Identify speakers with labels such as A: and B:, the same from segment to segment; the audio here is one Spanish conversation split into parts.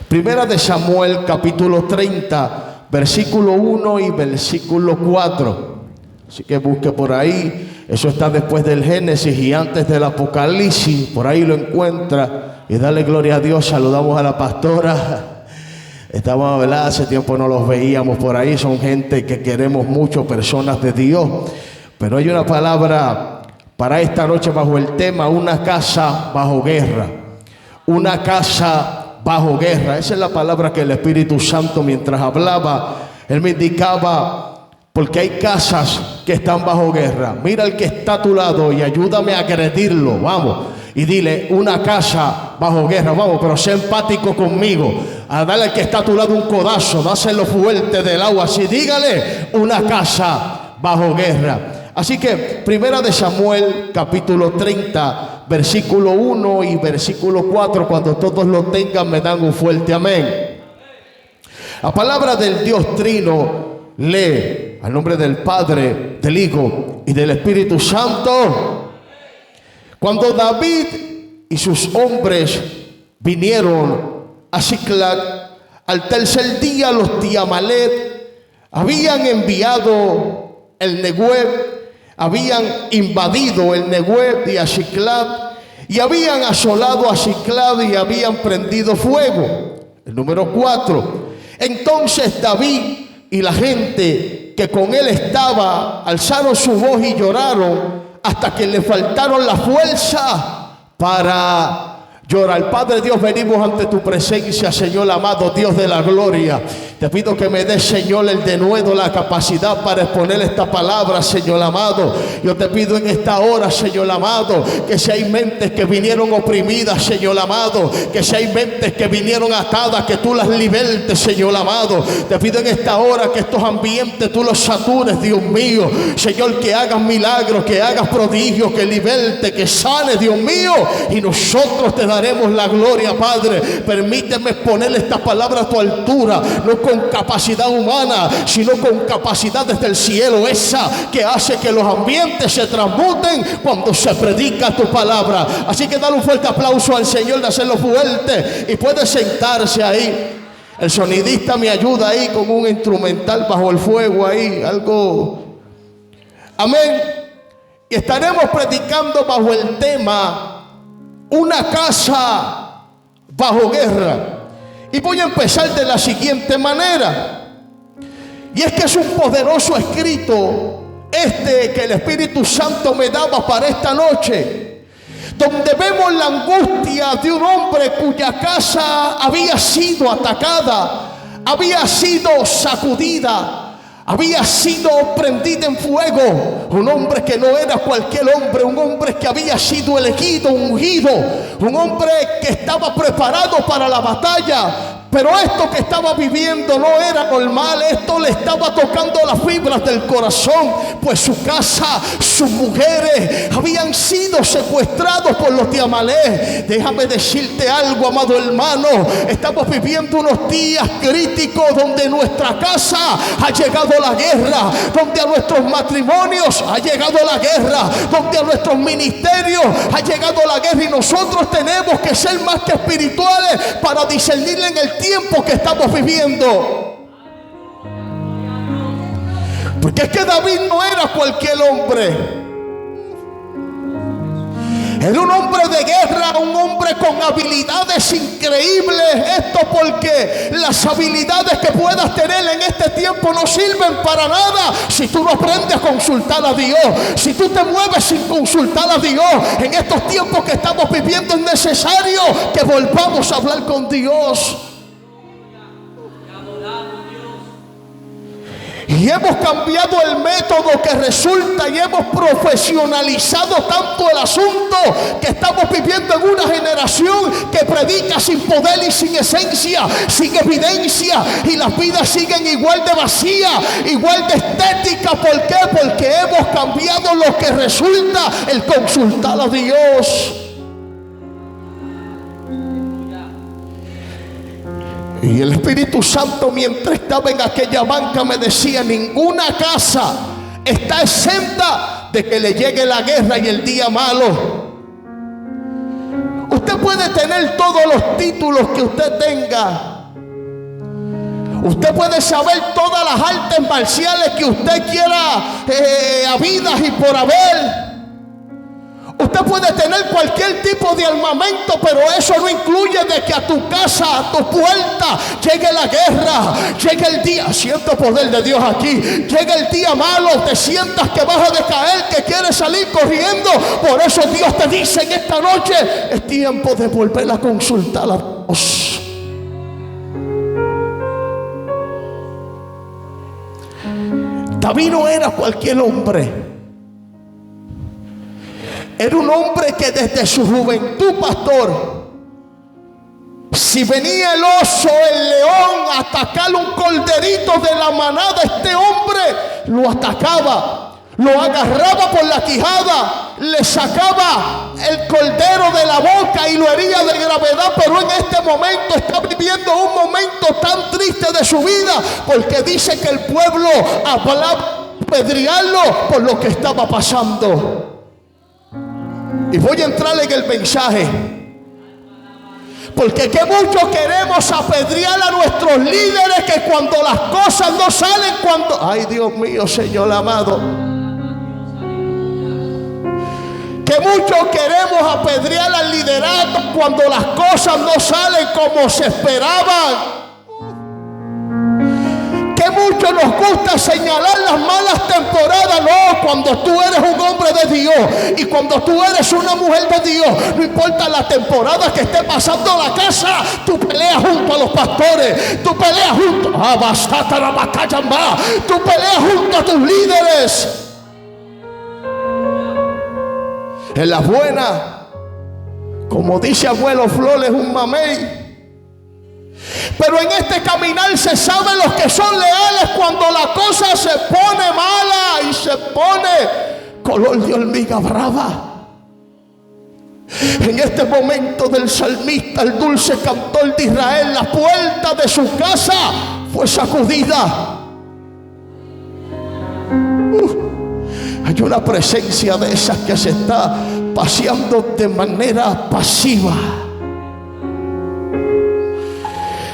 A: Primera de Samuel, capítulo 30, versículo 1 y versículo 4. Así que busque por ahí. Eso está después del Génesis y antes del Apocalipsis. Por ahí lo encuentra. Y dale gloria a Dios. Saludamos a la pastora. Estamos, ¿verdad? Hace tiempo no los veíamos por ahí. Son gente que queremos mucho, personas de Dios. Pero hay una palabra para esta noche bajo el tema: una casa bajo guerra. Una casa bajo guerra. Esa es la palabra que el Espíritu Santo, mientras hablaba, Él me indicaba, porque hay casas que están bajo guerra. Mira al que está a tu lado y ayúdame a agredirlo, vamos, y dile: una casa bajo guerra, vamos, pero sé empático conmigo. A darle al que está a tu lado un codazo, dáselo fuerte del agua, así, dígale: una casa bajo guerra. Así que Primera de Samuel, capítulo 30, versículo 1 y versículo 4. Cuando todos lo tengan, me dan un fuerte amén. La palabra del Dios Trino lee: al nombre del Padre, del Hijo y del Espíritu Santo. Cuando David y sus hombres vinieron a Siclag, al tercer día los de Amalek habían enviado el Negueb, habían invadido el Negueb de Siclag y habían asolado a Siclag y habían prendido fuego. El número 4. Entonces David y la gente que con él estaba alzaron su voz y lloraron hasta que le faltaron la fuerza para llorar. Padre Dios, venimos ante tu presencia, Señor amado, Dios de la gloria. Te pido que me des, Señor, el denuedo, la capacidad para exponer esta palabra, Señor amado. Yo te pido en esta hora, Señor amado, que si hay mentes que vinieron oprimidas, Señor amado, que si hay mentes que vinieron atadas, que tú las libertes, Señor amado. Te pido en esta hora que estos ambientes tú los satures, Dios mío. Señor, que hagas milagros, que hagas prodigios, que liberte, que sane, Dios mío. Y nosotros te daremos la gloria, Padre. Permíteme exponer esta palabra a tu altura, no con capacidad humana, sino con capacidad desde el cielo, esa que hace que los ambientes se transmuten cuando se predica tu palabra. Así que dale un fuerte aplauso al Señor, de hacerlo fuerte, y puede sentarse ahí. El sonidista me ayuda ahí con un instrumental bajo el fuego ahí, algo. Amén. Y estaremos predicando bajo el tema: una casa bajo guerra. Y voy a empezar de la siguiente manera. Y es que es un poderoso escrito que el Espíritu Santo me daba para esta noche, donde vemos la angustia de un hombre cuya casa había sido atacada, había sido sacudida, había sido prendida en fuego. Un hombre que no era cualquier hombre, un hombre que había sido elegido, ungido, un hombre que estaba preparado para la batalla. Pero esto que estaba viviendo no era normal. Esto le estaba tocando las fibras del corazón, pues su casa, sus mujeres habían sido secuestrados por los de Amalek. Déjame decirte algo, amado hermano. Estamos viviendo unos días críticos donde nuestra casa ha llegado la guerra, donde a nuestros matrimonios ha llegado la guerra, donde a nuestros ministerios ha llegado la guerra. Y nosotros tenemos que ser más que espirituales para discernir en el tiempo que estamos viviendo. Porque es que David no era cualquier hombre. Era un hombre de guerra, un hombre con habilidades increíbles. Esto porque las habilidades que puedas tener en este tiempo no sirven para nada si tú no aprendes a consultar a Dios, si tú te mueves sin consultar a Dios. En estos tiempos que estamos viviendo es necesario que volvamos a hablar con Dios. Y hemos cambiado el método que resulta y hemos profesionalizado tanto el asunto que estamos viviendo en una generación que predica sin poder y sin esencia, sin evidencia, y las vidas siguen igual de vacías, igual de estética. ¿Por qué? Porque hemos cambiado lo que resulta el consultar a Dios. Y el Espíritu Santo, mientras estaba en aquella banca, me decía: ninguna casa está exenta de que le llegue la guerra y el día malo. Usted puede tener todos los títulos que usted tenga, Usted puede saber todas las artes marciales que usted quiera, habidas y por haber. Usted puede tener cualquier tipo de armamento, pero eso no incluye de que a tu casa, a tu puerta, llegue la guerra, llegue el día, siento poder de Dios aquí, llegue el día malo, te sientas que vas a decaer, que quieres salir corriendo. Por eso Dios te dice en esta noche, es tiempo de volver a consultar a Dios. David no era cualquier hombre. Era un hombre que desde su juventud, pastor, si venía el oso, el león a atacar un corderito de la manada, este hombre lo atacaba, lo agarraba por la quijada, le sacaba el cordero de la boca y lo hería de gravedad. Pero en este momento está viviendo un momento tan triste de su vida, porque dice que el pueblo hablaba apedrearlo por lo que estaba pasando. Y voy a entrar en el mensaje, porque que mucho queremos apedrear a nuestros líderes, que cuando las cosas no salen, cuando, ay Dios mío, Señor amado, que mucho queremos apedrear al liderato cuando las cosas no salen como se esperaban. Que mucho nos gusta señalar las malas temporadas. No, cuando tú eres un hombre de Dios y cuando tú eres una mujer de Dios, no importa la temporada que esté pasando la casa, tú peleas junto a los pastores, tú peleas junto tú peleas junto a tus líderes. En las buenas, como dice abuelo Flores, un mamey. Pero en este caminar se sabe los que son leales cuando la cosa se pone mala y se pone color de hormiga brava. En este momento del salmista, el dulce cantor de Israel, la puerta de su casa fue sacudida. Hay una presencia de esas que se está paseando de manera pasiva.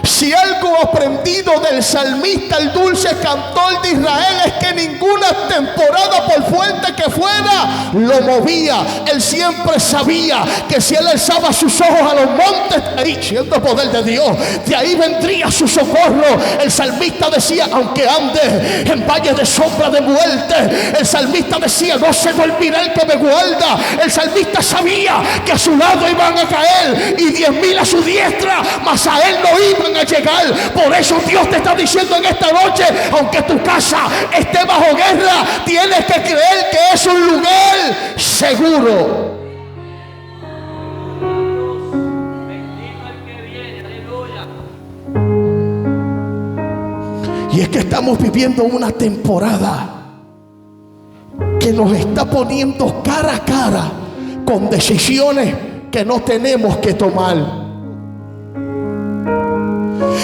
A: Si algo aprendido del salmista, el dulce cantor de Israel, es que ninguna temporada, por fuerte que fuera, lo movía. Él siempre sabía que si él alzaba sus ojos a los montes, ahí, siendo poder de Dios, de ahí vendría su socorro. El salmista decía, aunque ande en valle de sombra de muerte, el salmista decía, no se dormirá el que me guarda. El salmista sabía que a su lado iban a caer y 10,000 a su diestra, mas a él no iban a llegar. Por eso Dios te está diciendo en esta noche, aunque tu casa esté bajo guerra, tienes que creer que es un lugar seguro. Y es que estamos viviendo una temporada que nos está poniendo cara a cara con decisiones que no tenemos que tomar.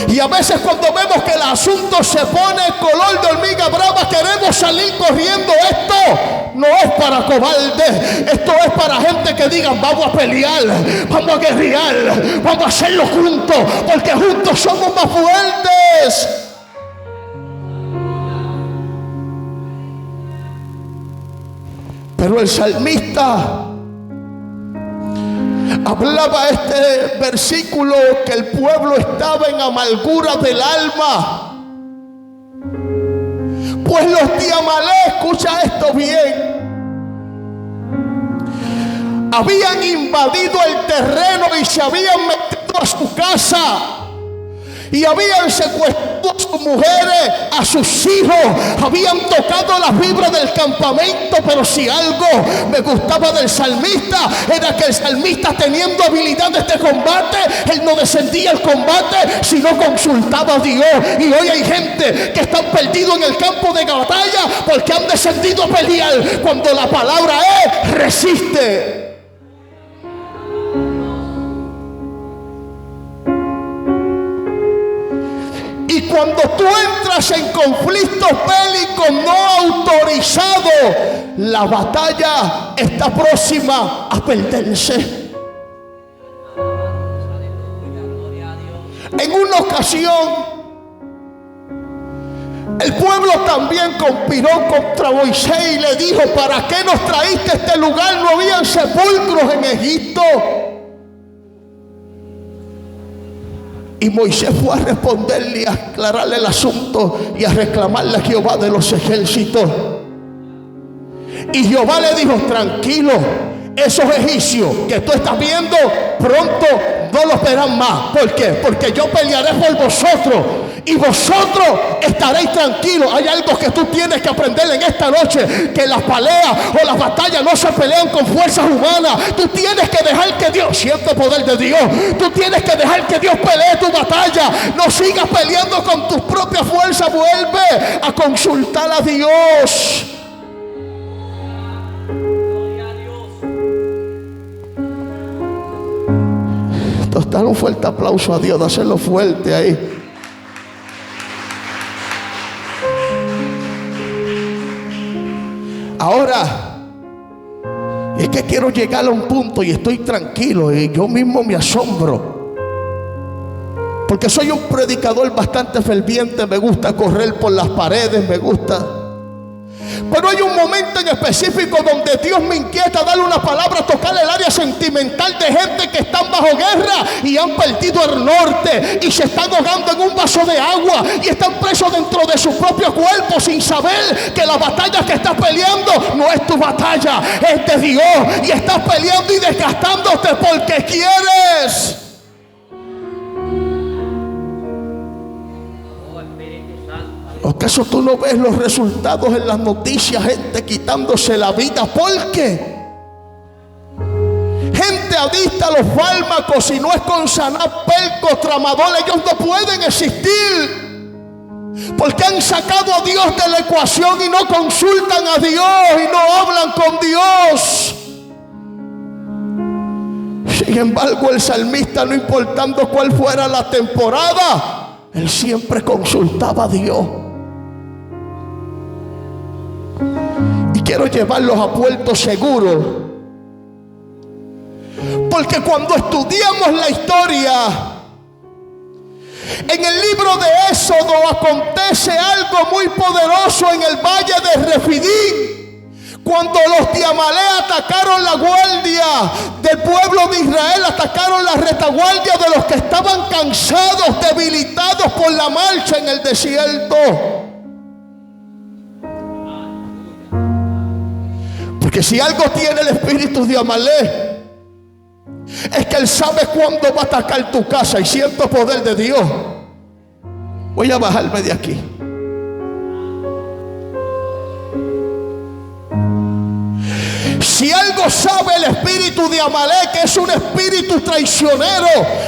A: Y a veces cuando vemos que el asunto se pone color de hormiga brava, queremos salir corriendo. Esto no es para cobardes, esto es para gente que digan, vamos a pelear, vamos a guerrear, vamos a hacerlo juntos, porque juntos somos más fuertes. Pero el salmista hablaba este versículo que el pueblo estaba en amargura del alma, pues los de Amalek, escucha esto bien, habían invadido el terreno y se habían metido a su casa y habían secuestrado a sus mujeres, a sus hijos, habían tocado las fibras del campamento. Pero si algo me gustaba del salmista, era que el salmista, teniendo habilidades de combate, él no descendía al combate, sino consultaba a Dios. Y hoy hay gente que están perdidos en el campo de batalla porque han descendido a pelear, cuando la palabra es resiste. Y cuando tú entras en conflictos bélicos no autorizados, la batalla está próxima a perderse. En una ocasión, El pueblo también conspiró contra Moisés y le dijo: ¿para qué nos traíste a este lugar? No habían sepulcros en Egipto. Y Moisés fue a responderle y a aclararle el asunto y a reclamarle a Jehová de los ejércitos. Y Jehová le dijo: tranquilo, esos egipcios que tú estás viendo pronto no los verán más. ¿Por qué? Porque yo pelearé por vosotros y vosotros estaréis tranquilos. Hay algo que tú tienes que aprender en esta noche: que las peleas o las batallas no se pelean con fuerzas humanas. Tú tienes que dejar que Dios, siente el poder de Dios, tú tienes que dejar que Dios pelee tu batalla. No sigas peleando con tus propias fuerzas. Vuelve a consultar a Dios. Entonces, dale un fuerte aplauso a Dios, dáselo fuerte ahí. Ahora, es que quiero llegar a un punto y estoy tranquilo y yo mismo me asombro, porque soy un predicador bastante ferviente, me gusta correr por las paredes, me gusta. Pero hay un momento en específico donde Dios me inquieta darle una palabra, tocar el área sentimental de gente que están bajo guerra y han perdido el norte y se están ahogando en un vaso de agua y están presos dentro de su propio cuerpo sin saber que la batalla que estás peleando no es tu batalla, es de Dios, y estás peleando y desgastándote porque quieres. ¿Acaso tú no ves los resultados en las noticias? Gente quitándose la vida. ¿Por qué? Gente adicta a los fármacos. Si no es con Xanax, Percocet, Tramadol, ellos no pueden existir, porque han sacado a Dios de la ecuación y no consultan a Dios y no hablan con Dios. Sin embargo, el salmista, no importando cuál fuera la temporada, él siempre consultaba a Dios. Y quiero llevarlos a puerto seguro, porque cuando estudiamos la historia, en el libro de Éxodo acontece algo muy poderoso en el valle de Refidín. Cuando los de Amalek atacaron la guardia del pueblo de Israel, atacaron la retaguardia de los que estaban cansados, debilitados por la marcha en el desierto. Porque si algo tiene el espíritu de Amalek, es que él sabe cuándo va a atacar tu casa. Y siento poder de Dios. Voy a bajarme de aquí. Si algo sabe el espíritu de Amalek, es un espíritu traicionero,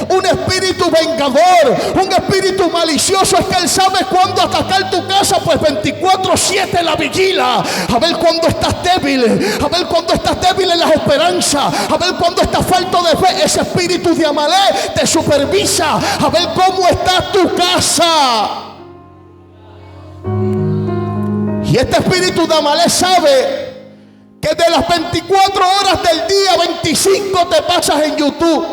A: un espíritu vengador, un espíritu malicioso, es que él sabe cuándo atacar tu casa, pues 24/7 la vigila, a ver cuándo estás débil, a ver cuándo estás débil en las esperanzas, a ver cuándo estás falto de fe. Ese espíritu de Amalek te supervisa, a ver cómo está tu casa. Y este espíritu de Amalek sabe que de las 24 horas del día, 25 te pasas en YouTube.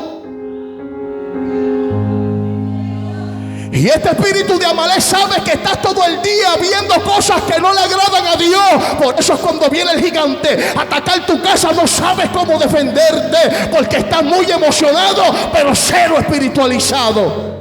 A: Y este espíritu de Amalek sabe que estás todo el día viendo cosas que no le agradan a Dios. Por eso es cuando viene el gigante a atacar tu casa, no sabes cómo defenderte, porque estás muy emocionado, pero cero espiritualizado.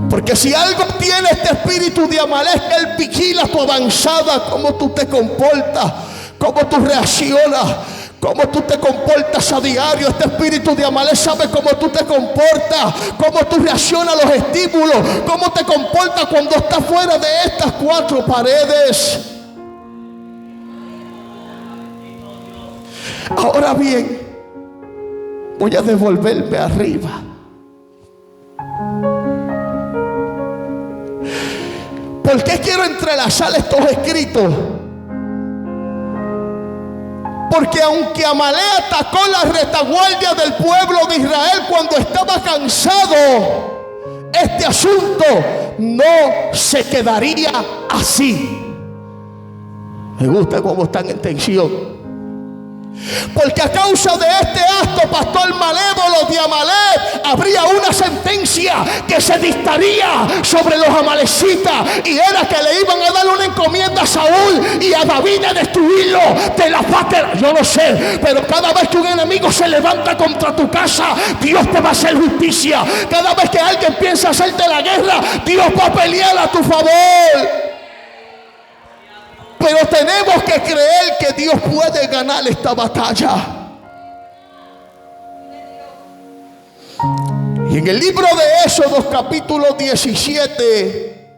A: Porque si algo tiene este espíritu de Amalek, él vigila tu avanzada, cómo tú te comportas, cómo tú reaccionas, cómo tú te comportas a diario. Este espíritu de Amalek sabe cómo tú te comportas, cómo tú reaccionas a los estímulos, cómo te comportas cuando estás fuera de estas cuatro paredes. Ahora bien, voy a devolverme arriba. ¿Por qué quiero entrelazar estos escritos? Porque aunque Amalek atacó la retaguardia del pueblo de Israel cuando estaba cansado, este asunto no se quedaría así. Me gusta cómo están en tensión. Porque a causa de este acto, pastor malévolo de Amalek, habría una sentencia que se dictaría sobre los amalecitas, y era que le iban a dar una encomienda a Saúl y a David de destruirlo de la faz de la... Yo no sé, pero cada vez que un enemigo se levanta contra tu casa, Dios te va a hacer justicia. Cada vez que alguien piensa hacerte la guerra, Dios va a pelear a tu favor. Pero tenemos que creer que Dios puede ganar esta batalla. Y en el libro de Éxodo, capítulo 17,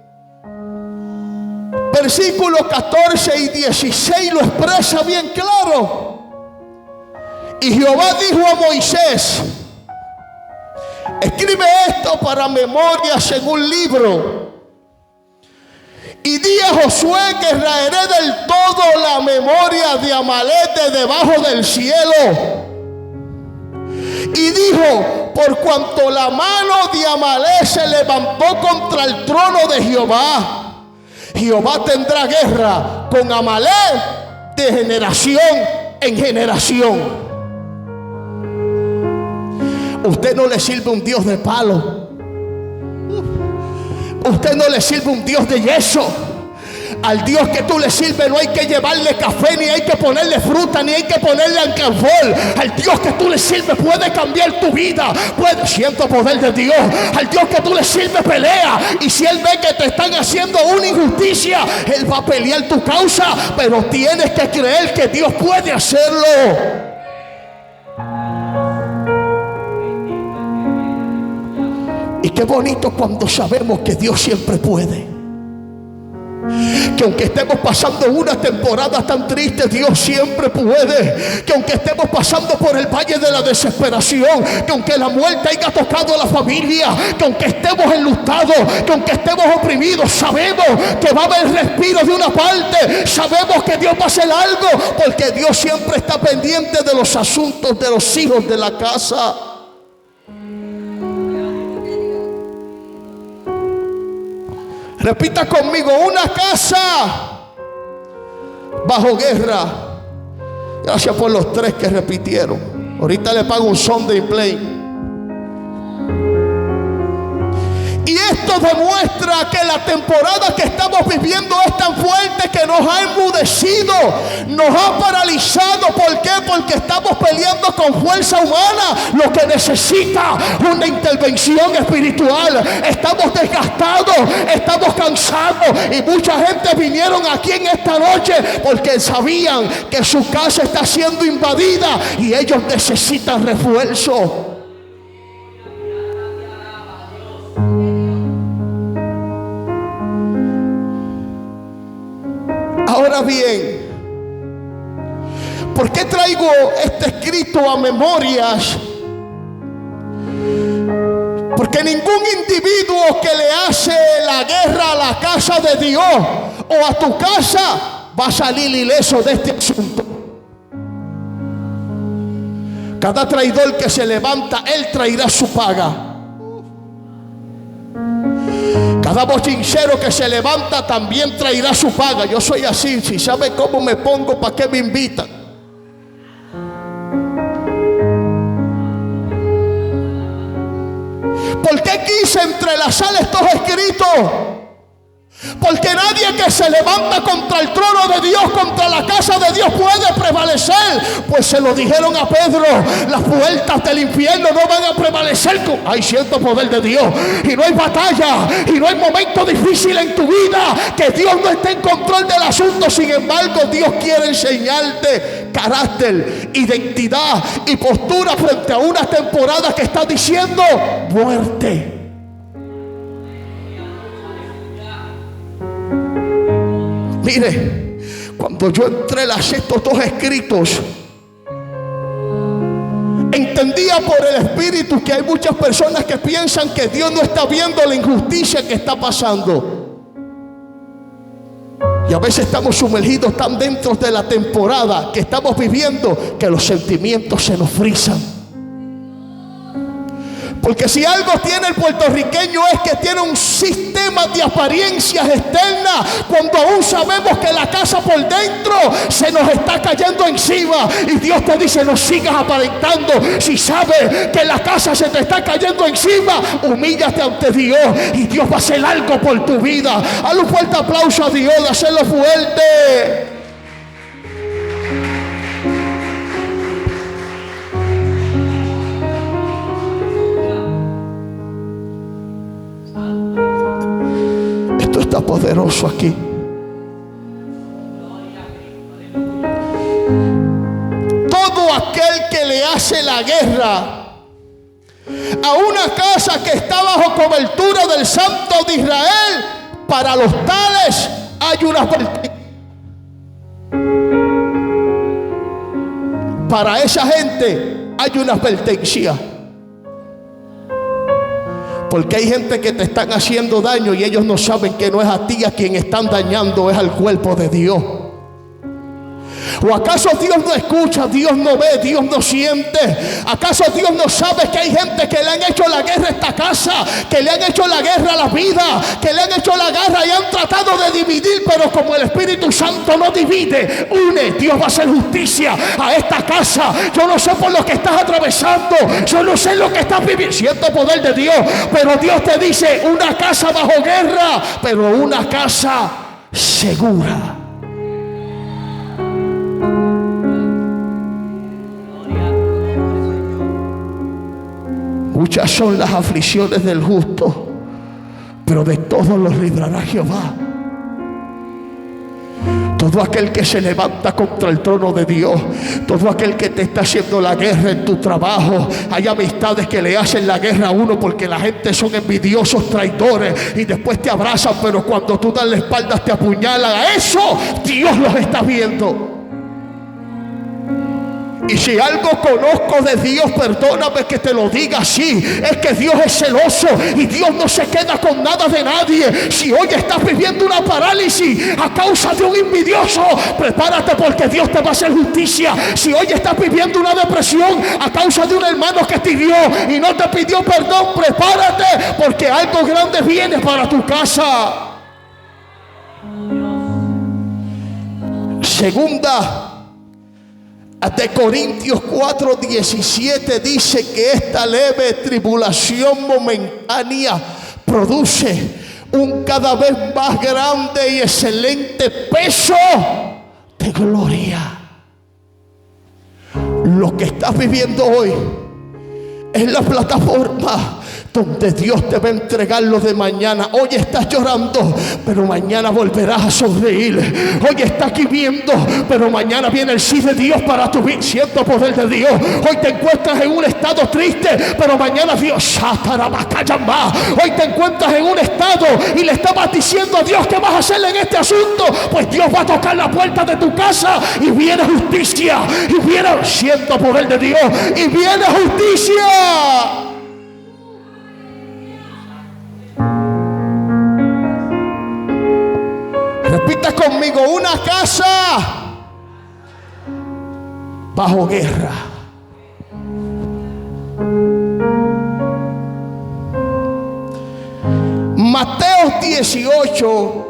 A: versículos 14 y 16 lo expresa bien claro. Y Jehová dijo a Moisés: escribe esto para memorias en un libro, y di a Josué que raeré del todo la memoria de Amalek de debajo del cielo. Y dijo: por cuanto la mano de Amalek se levantó contra el trono de Jehová, Jehová tendrá guerra con Amalek de generación en generación. Usted no le sirve un Dios de palo. Usted no le sirve un Dios de yeso. Al Dios que tú le sirves no hay que llevarle café, ni hay que ponerle fruta, ni hay que ponerle alcanfor. Al Dios que tú le sirves puede cambiar tu vida. Siento poder de Dios. Al Dios que tú le sirves pelea. Y si Él ve que te están haciendo una injusticia, Él va a pelear tu causa. Pero tienes que creer que Dios puede hacerlo. Y qué bonito cuando sabemos que Dios siempre puede. Que aunque estemos pasando una temporada tan triste, Dios siempre puede. Que aunque estemos pasando por el valle de la desesperación, que aunque la muerte haya tocado a la familia, que aunque estemos enlutados, que aunque estemos oprimidos, sabemos que va a haber respiro de una parte. Sabemos que Dios va a hacer algo, porque Dios siempre está pendiente de los asuntos de los hijos de la casa. Repita conmigo: una casa bajo guerra. Gracias por los 3 que repitieron. Ahorita le pago un Sunday play. Y esto demuestra que la temporada que estamos viviendo es tan fuerte que nos ha enmudecido, nos ha paralizado. ¿Por qué? Porque estamos peleando con fuerza humana, lo que necesita una intervención espiritual. Estamos desgastados, estamos cansados, y mucha gente vinieron aquí en esta noche porque sabían que su casa está siendo invadida y ellos necesitan refuerzo. Ahora bien, ¿por qué traigo este escrito a memorias? Porque ningún individuo que le hace la guerra a la casa de Dios o a tu casa va a salir ileso de este asunto. Cada traidor que se levanta, él traerá su paga. Cada bochinchero que se levanta también traerá su paga. Yo soy así. Si sabe cómo me pongo, ¿para qué me invitan? ¿Por qué quise entrelazar estos escritos? Porque nadie que se levanta contra el trono de Dios, contra la casa de Dios, puede prevalecer. Pues se lo dijeron a Pedro: las puertas del infierno no van a prevalecer. Hay cierto poder de Dios. Y no hay batalla, y no hay momento difícil en tu vida que Dios no esté en control del asunto. Sin embargo, Dios quiere enseñarte carácter, identidad y postura frente a una temporada que está diciendo muerte. Mire, cuando yo entrelacé estos 2 escritos, entendía por el Espíritu que hay muchas personas que piensan que Dios no está viendo la injusticia que está pasando. Y a veces estamos sumergidos tan dentro de la temporada que estamos viviendo que los sentimientos se nos frizan. Porque si algo tiene el puertorriqueño es que tiene un sistema de apariencias externas, cuando aún sabemos que la casa por dentro se nos está cayendo encima. Y Dios te dice: no sigas aparentando. Si sabes que la casa se te está cayendo encima, humíllate ante Dios y Dios va a hacer algo por tu vida. Haz un fuerte aplauso a Dios, de hacerlo fuerte. Esto está poderoso aquí. Todo aquel que le hace la guerra a una casa que está bajo cobertura del Santo de Israel, para los tales hay una advertencia. Para esa gente hay una advertencia. Porque hay gente que te están haciendo daño y ellos no saben que no es a ti a quien están dañando, es al cuerpo de Dios. ¿O acaso Dios no escucha, Dios no ve, Dios no siente? ¿Acaso Dios no sabe que hay gente que le han hecho la guerra a esta casa, que le han hecho la guerra a la vida, que le han hecho la guerra y han tratado de dividir? Pero como el Espíritu Santo no divide, une. Dios va a hacer justicia a esta casa. Yo no sé por lo que estás atravesando, yo no sé lo que estás viviendo. Siento poder de Dios, pero Dios te dice: una casa bajo guerra, pero una casa segura. Muchas son las aflicciones del justo, pero de todos los librará Jehová. Todo aquel que se levanta contra el trono de Dios, todo aquel que te está haciendo la guerra en tu trabajo. Hay amistades que le hacen la guerra a uno porque la gente son envidiosos, traidores, y después te abrazan, pero cuando tú das la espalda te apuñalan. A eso Dios los está viendo. Y si algo conozco de Dios, perdóname que te lo diga así, es que Dios es celoso y Dios no se queda con nada de nadie. Si hoy estás viviendo una parálisis a causa de un envidioso, prepárate, porque Dios te va a hacer justicia. Si hoy estás viviendo una depresión a causa de un hermano que te hirió y no te pidió perdón, prepárate, porque algo grande viene para tu casa. Segunda de Corintios 4:17 dice que esta leve tribulación momentánea produce un cada vez más grande y excelente peso de gloria. Lo que estás viviendo hoy es la plataforma donde Dios te va a entregar lo de mañana. Hoy estás llorando, pero mañana volverás a sonreír. Hoy estás aquí viendo, pero mañana viene el sí de Dios para tu vida. Siento poder de Dios. Hoy te encuentras en un estado triste, pero mañana Dios, hoy te encuentras en un estado y le estabas diciendo a Dios: ¿qué vas a hacer en este asunto? Pues Dios va a tocar la puerta de tu casa y viene justicia. Y viene, siento poder de Dios, y viene justicia. Repita conmigo: una casa bajo guerra. Mateo 18,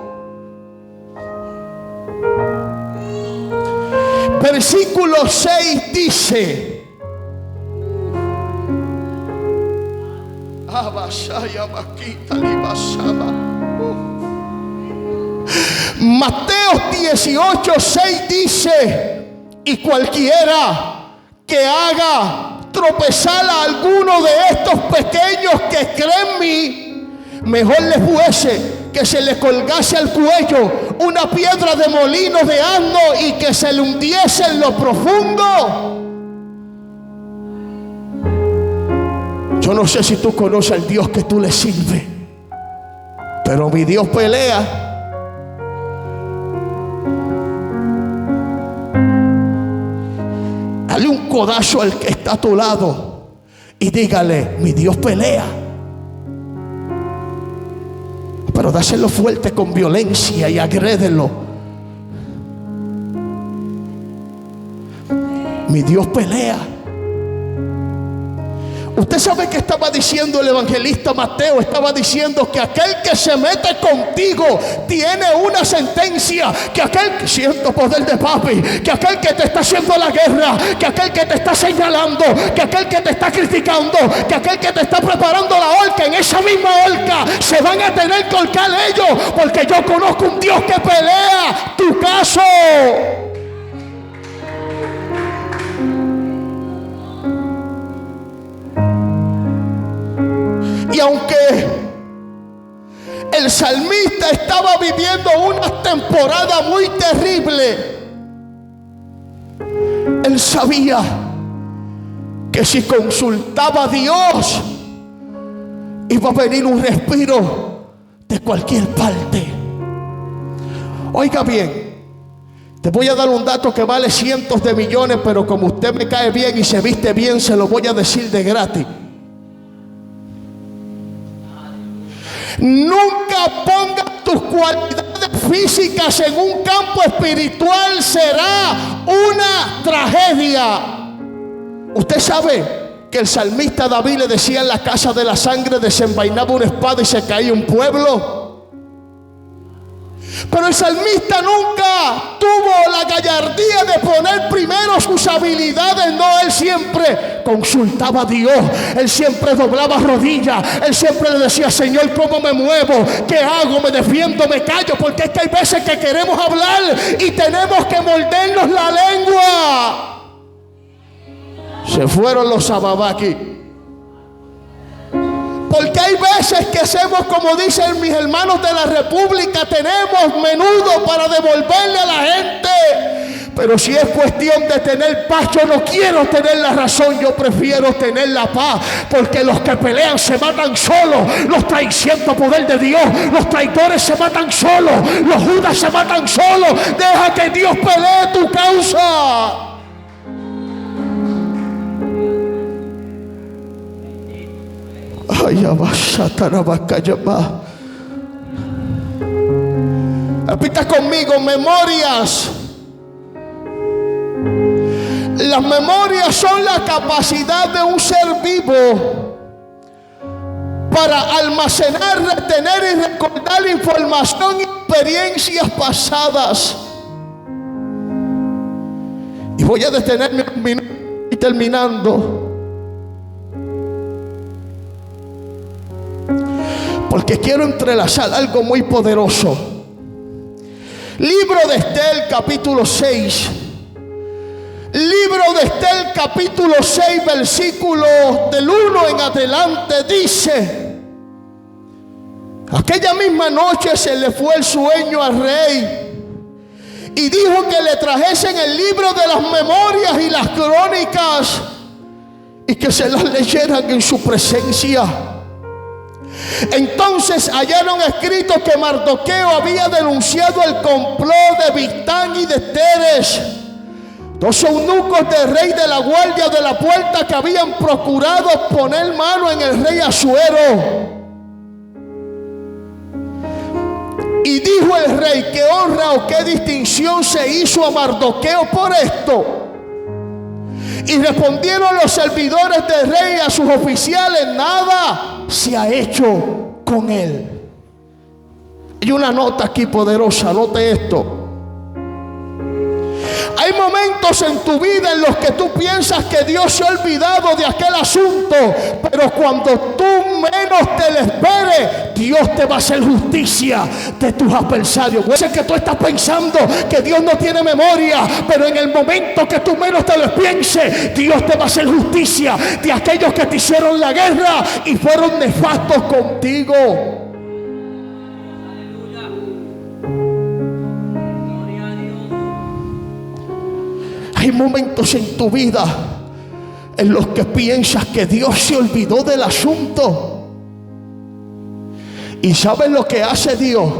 A: versículo 6 dice: Mateo 18:6 dice: y cualquiera que haga tropezar a alguno de estos pequeños que creen en mí, mejor les fuese que se le colgase al cuello una piedra de molino de asno y que se le hundiese en lo profundo. Yo no sé si tú conoces al Dios que tú le sirves, pero mi Dios pelea. Dale un codazo al que está a tu lado y dígale: mi Dios pelea. Pero dáselo fuerte con violencia y agrédelo. Mi Dios pelea. Usted sabe que estaba diciendo el evangelista Mateo. Estaba diciendo que aquel que se mete contigo tiene una sentencia. Que aquel que siento poder de papi, que aquel que te está haciendo la guerra, que aquel que te está señalando, que aquel que te está criticando, que aquel que te está preparando la horca, en esa misma horca se van a tener que ahorcar ellos, porque yo conozco un Dios que pelea tu caso. Y aunque el salmista estaba viviendo una temporada muy terrible, él sabía que si consultaba a Dios, iba a venir un respiro de cualquier parte. Oiga bien, te voy a dar un dato que vale cientos de millones, pero como usted me cae bien y se viste bien, se lo voy a decir de gratis. Nunca pongas tus cualidades físicas en un campo espiritual, será una tragedia. Usted sabe que el salmista David le decía: en la casa de la sangre desenvainaba una espada y se caía un pueblo. Pero el salmista nunca tuvo la gallardía de poner primero sus habilidades. No, él siempre consultaba a Dios. Él siempre doblaba rodillas. Él siempre le decía: Señor, ¿cómo me muevo? ¿Qué hago? ¿Me defiendo? ¿Me callo? Porque es que hay veces que queremos hablar y tenemos que mordernos la lengua. Se fueron los sababaki. Porque hay veces que hacemos como dicen mis hermanos de la República, tenemos menudo para devolverle a la gente. Pero si es cuestión de tener paz, yo no quiero tener la razón, yo prefiero tener la paz. Porque los que pelean se matan solos, los traicientos poder de Dios, los traidores se matan solos, los judas se matan solos. Deja que Dios pelee tu causa. Repita conmigo: memorias. Las memorias son la capacidad de un ser vivo para almacenar, retener y recordar información y experiencias pasadas. Y voy a detenerme un minuto y terminando, porque quiero entrelazar algo muy poderoso. Libro de Estel, capítulo 6. Libro de Estel, capítulo 6, versículo del 1 en adelante, dice: aquella misma noche se le fue el sueño al rey y dijo que le trajesen el libro de las memorias y las crónicas y que se las leyeran en su presencia. Entonces hallaron escrito que Mardoqueo había denunciado el complot de Bigtán y de Teres, dos eunucos del rey de la guardia de la puerta, que habían procurado poner mano en el rey Asuero. Y dijo el rey: ¿qué honra o qué distinción se hizo a Mardoqueo por esto? Y respondieron los servidores del rey a sus oficiales: nada se ha hecho con él. Hay una nota aquí poderosa, note esto. Hay momentos en tu vida en los que tú piensas que Dios se ha olvidado de aquel asunto, pero cuando tú menos te lo esperes, Dios te va a hacer justicia de tus adversarios. Puede ser que tú estás pensando que Dios no tiene memoria, pero en el momento que tú menos te lo pienses, Dios te va a hacer justicia de aquellos que te hicieron la guerra y fueron nefastos contigo. Hay momentos en tu vida en los que piensas que Dios se olvidó del asunto. ¿Y sabes lo que hace Dios?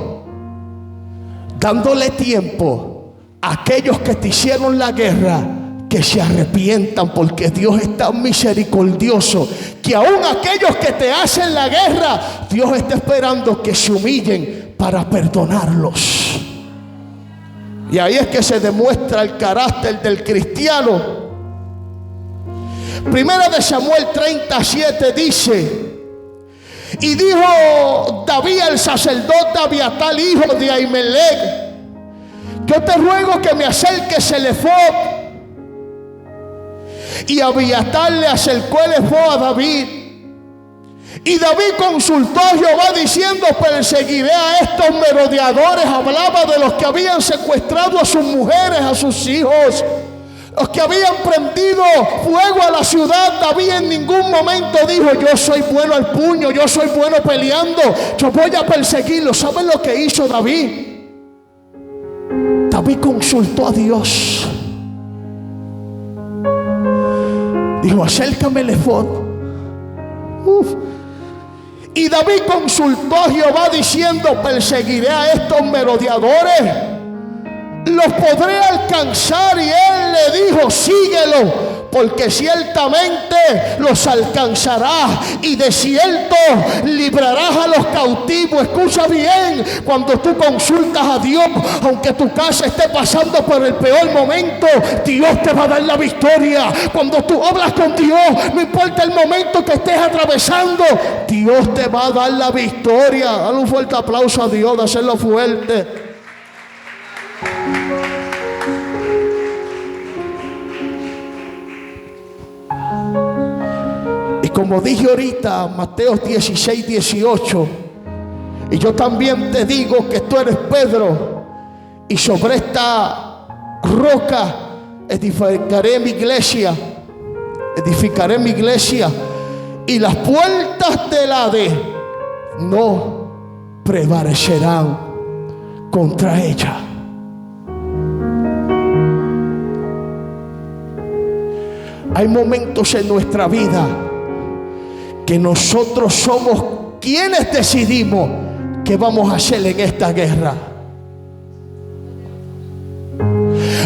A: Dándole tiempo a aquellos que te hicieron la guerra que se arrepientan, porque Dios es tan misericordioso que aún aquellos que te hacen la guerra, Dios está esperando que se humillen para perdonarlos. Y ahí es que se demuestra el carácter del cristiano. Primera de Samuel 37 dice: y dijo David al sacerdote Abiatar, hijo de Ahimelech: yo te ruego que me acerques el efod. Y Abiatar le acercó el efod a David. Y David consultó a Jehová diciendo: perseguiré a estos merodeadores. Hablaba de los que habían secuestrado a sus mujeres, a sus hijos, los que habían prendido fuego a la ciudad. David en ningún momento dijo: yo soy bueno al puño, yo soy bueno peleando, yo voy a perseguirlos. ¿Saben lo que hizo David? David consultó a Dios. Dijo: acércame el efod. Y David consultó a Jehová diciendo: perseguiré a estos merodeadores, los podré alcanzar. Y él le dijo: síguelo, porque ciertamente los alcanzarás, y de cierto librarás a los cautivos. Escucha bien, cuando tú consultas a Dios, aunque tu casa esté pasando por el peor momento, Dios te va a dar la victoria. Cuando tú hablas con Dios, no importa el momento que estés atravesando, Dios te va a dar la victoria. Dale un fuerte aplauso a Dios, de hacerlo fuerte. Como dije ahorita, Mateo 16, 18, y yo también te digo que tú eres Pedro, y sobre esta roca edificaré mi iglesia, y las puertas del Hades no prevalecerán contra ella. Hay momentos en nuestra vida que nosotros somos quienes decidimos qué vamos a hacer en esta guerra.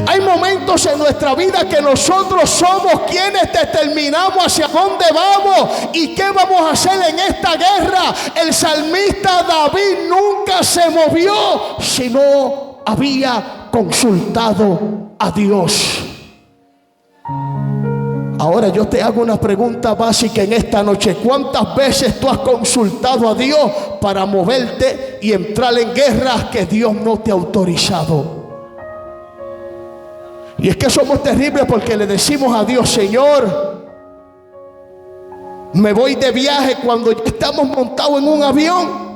A: Hay momentos en nuestra vida que nosotros somos quienes determinamos hacia dónde vamos y qué vamos a hacer en esta guerra. El salmista David nunca se movió si no había consultado a Dios. Ahora yo te hago una pregunta básica en esta noche: ¿cuántas veces tú has consultado a Dios para moverte y entrar en guerras que Dios no te ha autorizado? Y es que somos terribles porque le decimos a Dios: Señor, me voy de viaje, cuando estamos montados en un avión.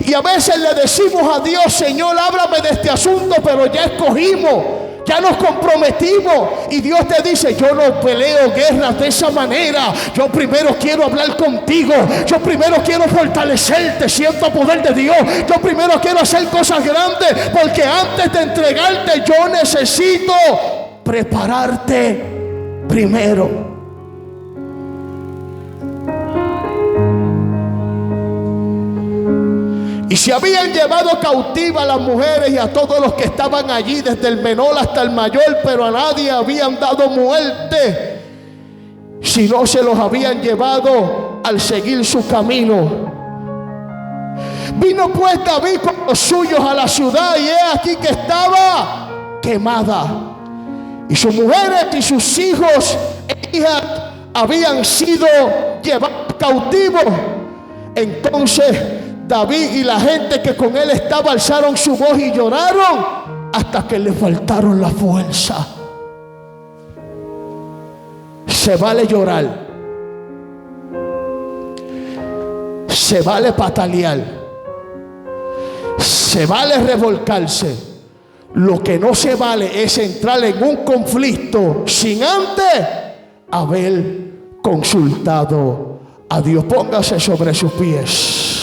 A: Y a veces le decimos a Dios: Señor, háblame de este asunto, pero ya escogimos, ya nos comprometimos. Y Dios te dice: yo no peleo guerras de esa manera. Yo primero quiero hablar contigo. Yo primero quiero fortalecerte. Siento poder de Dios. Yo primero quiero hacer cosas grandes, porque antes de entregarte yo necesito prepararte primero. Y se habían llevado cautiva a las mujeres y a todos los que estaban allí, desde el menor hasta el mayor, pero a nadie habían dado muerte, sino se los habían llevado al seguir su camino. Vino pues David con los suyos a la ciudad, y he aquí que estaba quemada, y sus mujeres y sus hijos e hijas habían sido llevados cautivos. Entonces David y la gente que con él estaba alzaron su voz y lloraron hasta que le faltaron la fuerza. Se vale llorar, se vale patalear, se vale revolcarse. Lo que no se vale es entrar en un conflicto sin antes haber consultado a Dios. Póngase sobre sus pies.